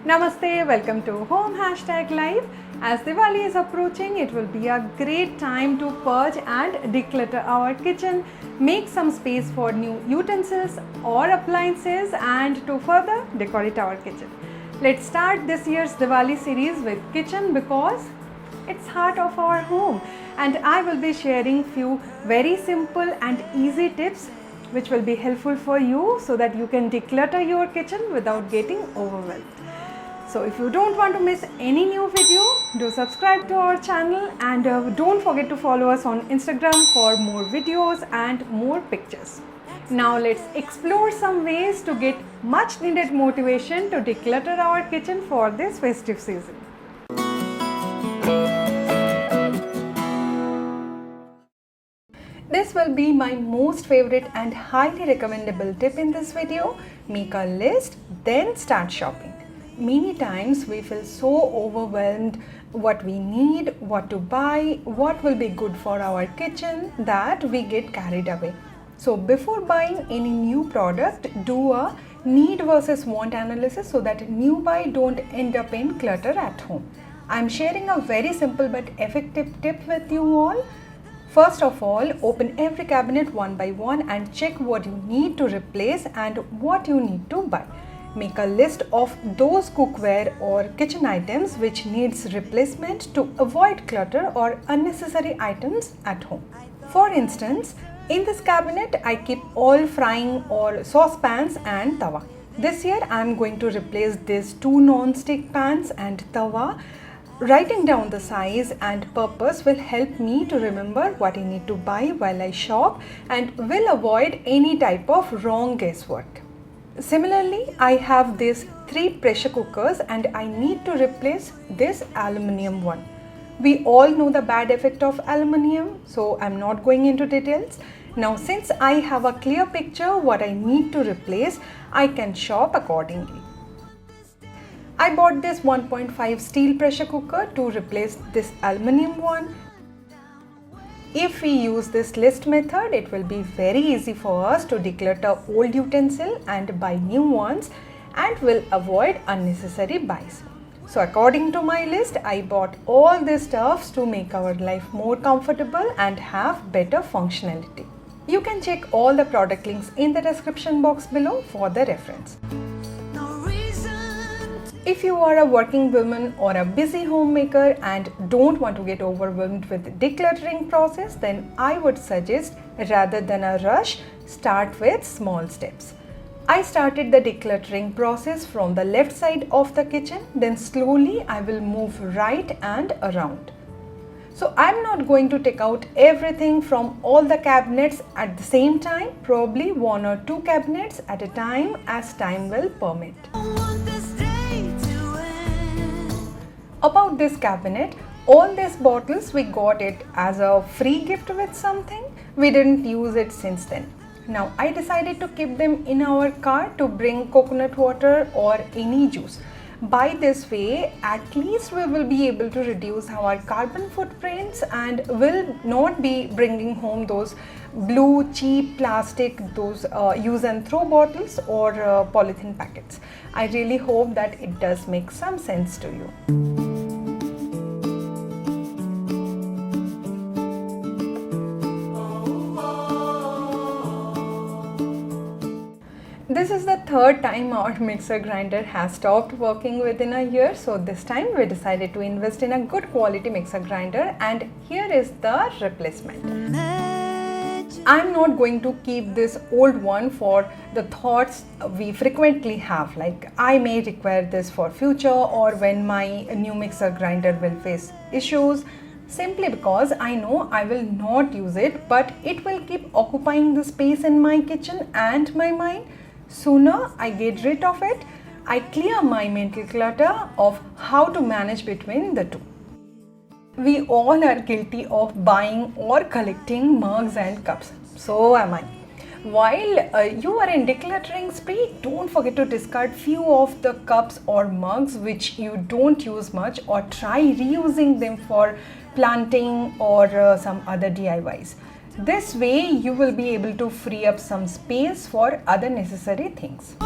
Namaste, welcome to Home #Live. As Diwali is approaching, it will be a great time to purge and declutter our kitchen, make some space for new utensils or appliances, and to further decorate our kitchen. Let's start this year's Diwali series with kitchen because it's heart of our home, and I will be sharing few very simple and easy tips which will be helpful for you so that you can declutter your kitchen without getting overwhelmed. So if you don't want to miss any new video, do subscribe to our channel and don't forget to follow us on Instagram for more videos and more pictures. Now let's explore some ways to get much needed motivation to declutter our kitchen for this festive season. This will be my most favorite and highly recommendable tip in this video. Make a list, then start shopping. Many times we feel so overwhelmed what we need, what to buy, what will be good for our kitchen that we get carried away. So before buying any new product, do a need versus want analysis so that new buy don't end up in clutter at home. I'm sharing a very simple but effective tip with you all. First of all, open every cabinet one by one and check what you need to replace and what you need to buy. Make a list of those cookware or kitchen items which needs replacement to avoid clutter or unnecessary items at home. For instance, in this cabinet I keep all frying or saucepans and tawa. This year I am going to replace these two non-stick pans and tawa. Writing down the size and purpose will help me to remember what I need to buy while I shop and will avoid any type of wrong guesswork. Similarly, I have these 3 pressure cookers and I need to replace this aluminium one. We all know the bad effect of aluminium, so I'm not going into details. Now since I have a clear picture what I need to replace, I can shop accordingly. I bought this 1.5 steel pressure cooker to replace this aluminium one. If we use this list method, it will be very easy for us to declutter old utensils and buy new ones and will avoid unnecessary buys. So according to my list, I bought all these stuffs to make our life more comfortable and have better functionality. You can check all the product links in the description box below for the reference. If you are a working woman or a busy homemaker and don't want to get overwhelmed with the decluttering process, then I would suggest rather than a rush, start with small steps. I started the decluttering process from the left side of the kitchen, then slowly I will move right and around. So I'm not going to take out everything from all the cabinets at the same time, probably 1 or 2 cabinets at a time as time will permit. About this cabinet, all these bottles we got it as a free gift with something. We didn't use it since then. Now I decided to keep them in our car to bring coconut water or any juice. By this way, at least we will be able to reduce our carbon footprints and will not be bringing home those blue cheap plastic, those use and throw bottles or polythene packets. I really hope that it does make some sense to you. This is the 3rd time our mixer grinder has stopped working within a year, so this time we decided to invest in a good quality mixer grinder and here is the replacement. I'm not going to keep this old one for the thoughts we frequently have, like I may require this for future or when my new mixer grinder will face issues, simply because I know I will not use it, but it will keep occupying the space in my kitchen and my mind. Sooner I get rid of it, I clear my mental clutter of how to manage between the two. We all are guilty of buying or collecting mugs and cups. So am I. While you are in decluttering spree, don't forget to discard few of the cups or mugs which you don't use much or try reusing them for planting or some other DIYs. This way you will be able to free up some space for other necessary things.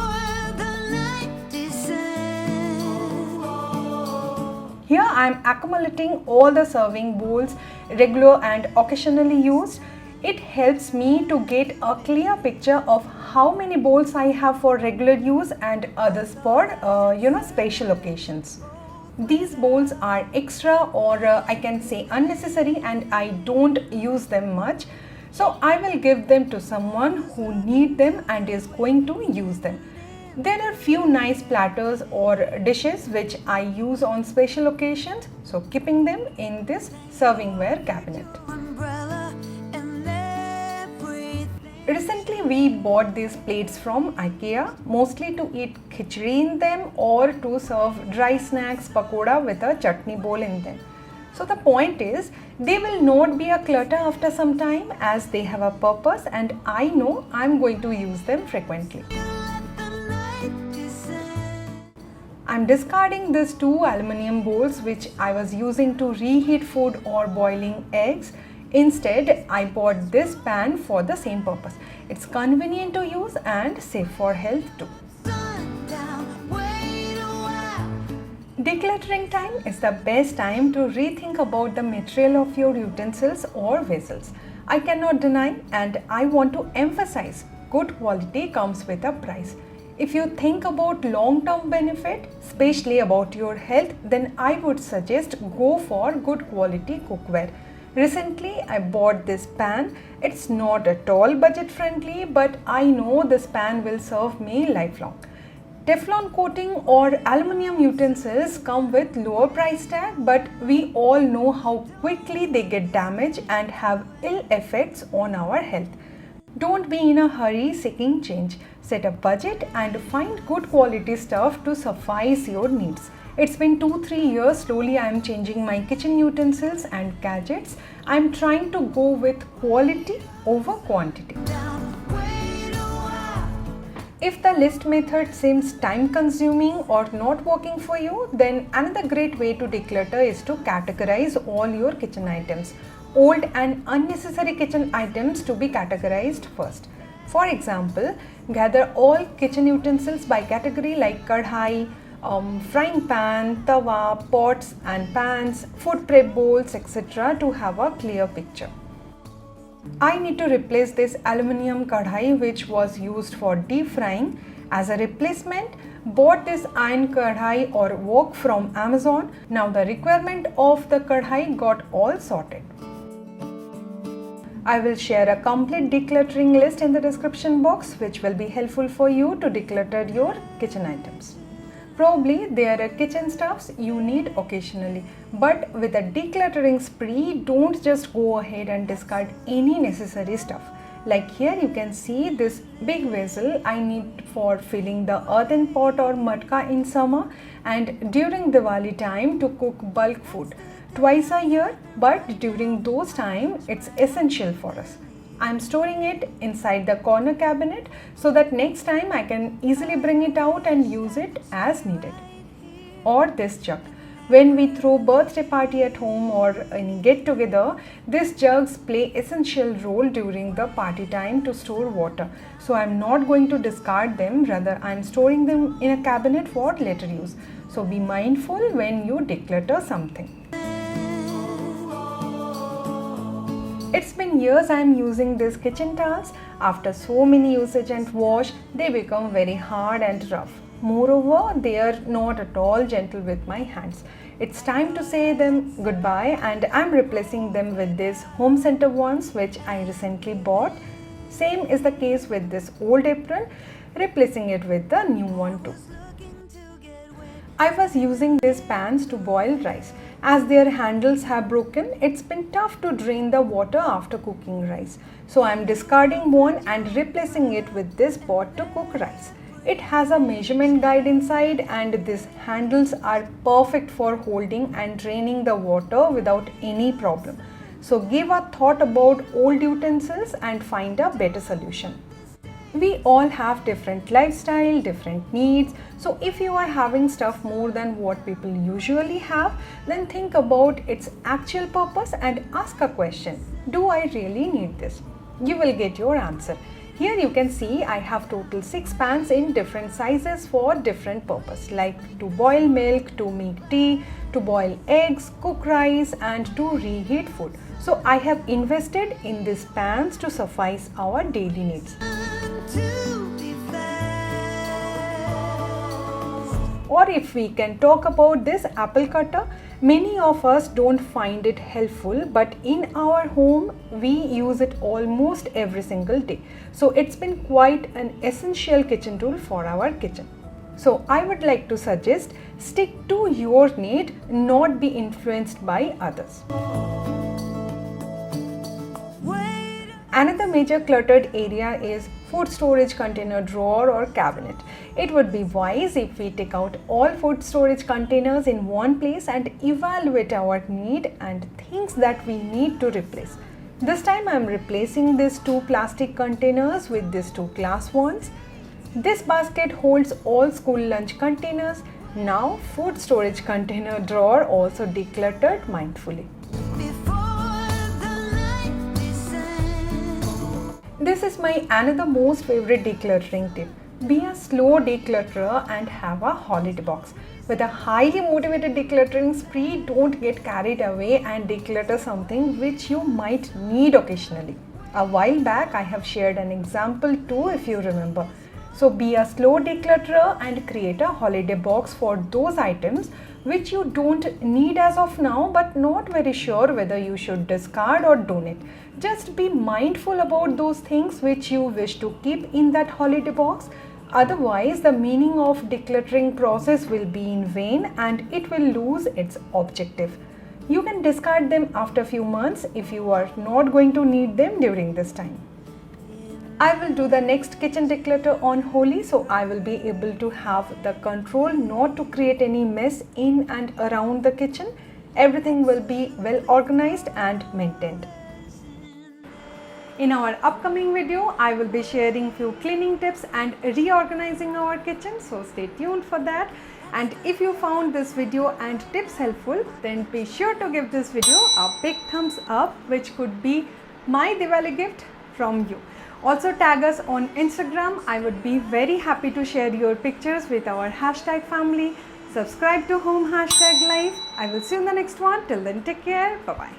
Here I am accumulating all the serving bowls, regular and occasionally used. It helps me to get a clear picture of how many bowls I have for regular use and others for special occasions. These bowls are extra, or I can say unnecessary, and I don't use them much. So I will give them to someone who need them and is going to use them. There are few nice platters or dishes which I use on special occasions, so keeping them in this servingware cabinet. Recently we bought these plates from IKEA, mostly to eat khichdi in them or to serve dry snacks, pakoda with a chutney bowl in them. So the point is, they will not be a clutter after some time as they have a purpose, and I know I'm going to use them frequently. I'm discarding these two aluminium bowls which I was using to reheat food or boiling eggs. Instead, I bought this pan for the same purpose. It's convenient to use and safe for health too. Decluttering time is the best time to rethink about the material of your utensils or vessels. I cannot deny, and I want to emphasize, good quality comes with a price. If you think about long-term benefit, especially about your health, then I would suggest go for good quality cookware. Recently, I bought this pan. It's not at all budget friendly, but I know this pan will serve me lifelong. Teflon coating or aluminium utensils come with lower price tag, but we all know how quickly they get damaged and have ill effects on our health. Don't be in a hurry seeking change. Set a budget and find good quality stuff to suffice your needs. It's been 2-3 years. Slowly I am changing my kitchen utensils and gadgets. I am trying to go with quality over quantity. If the list method seems time consuming or not working for you, then another great way to declutter is to categorize all your kitchen items. Old and unnecessary kitchen items to be categorized first. For example, gather all kitchen utensils by category like kadhai, frying pan, tawa, pots and pans, food prep bowls, etc. to have a clear picture. I need to replace this aluminium kadhai which was used for deep frying. As a replacement, bought this iron kadhai or wok from Amazon. Now the requirement of the kadhai got all sorted. I will share a complete decluttering list in the description box which will be helpful for you to declutter your kitchen items. Probably there are kitchen stuffs you need occasionally, but with a decluttering spree, don't just go ahead and discard any necessary stuff. Like here you can see this big vessel I need for filling the earthen pot or matka in summer and during Diwali time to cook bulk food. Twice a year, but during those times it's essential for us. I am storing it inside the corner cabinet so that next time I can easily bring it out and use it as needed. Or this jug. When we throw birthday party at home or any get together, these jugs play essential role during the party time to store water. So I am not going to discard them, rather I am storing them in a cabinet for later use. So be mindful when you declutter something. It's been years I am using these kitchen towels. After so many usage and wash, they become very hard and rough. Moreover, they are not at all gentle with my hands. It's time to say them goodbye, and I'm replacing them with these home center ones which I recently bought. Same is the case with this old apron, replacing it with the new one too. I was using these pans to boil rice. As their handles have broken, it's been tough to drain the water after cooking rice. So I am discarding one and replacing it with this pot to cook rice. It has a measurement guide inside, and these handles are perfect for holding and draining the water without any problem. So give a thought about old utensils and find a better solution. We all have different lifestyle, different needs. So if you are having stuff more than what people usually have, then think about its actual purpose and ask a question. Do I really need this? You will get your answer. Here you can see I have total 6 pans in different sizes for different purpose, like to boil milk, to make tea, to boil eggs, cook rice and to reheat food. So I have invested in these pans to suffice our daily needs. Or if we can talk about this apple cutter, many of us don't find it helpful, but in our home we use it almost every single day. So it's been quite an essential kitchen tool for our kitchen. So I would like to suggest stick to your need, not be influenced by others. Another major cluttered area is food storage container drawer or cabinet. It would be wise if we take out all food storage containers in one place and evaluate our need and things that we need to replace. This time I am replacing these 2 plastic containers with these 2 glass ones. This basket holds all school lunch containers. Now food storage container drawer also decluttered mindfully. This is my another most favorite decluttering tip. Be a slow declutterer and have a holiday box. With a highly motivated decluttering spree, don't get carried away and declutter something which you might need occasionally. A while back I have shared an example too, if you remember. So be a slow declutterer and create a holiday box for those items which you don't need as of now but not very sure whether you should discard or donate. Just be mindful about those things which you wish to keep in that holiday box. Otherwise, the meaning of decluttering process will be in vain and it will lose its objective. You can discard them after a few months if you are not going to need them during this time. I will do the next kitchen declutter on Holi, so I will be able to have the control not to create any mess in and around the kitchen. Everything will be well organized and maintained. In our upcoming video, I will be sharing few cleaning tips and reorganizing our kitchen, so stay tuned for that. And if you found this video and tips helpful, then be sure to give this video a big thumbs up, which could be my Diwali gift from you. Also tag us on Instagram. I would be very happy to share your pictures with our hashtag family. Subscribe to Home #Life. I will see you in the next one. Till then, take care. Bye-bye.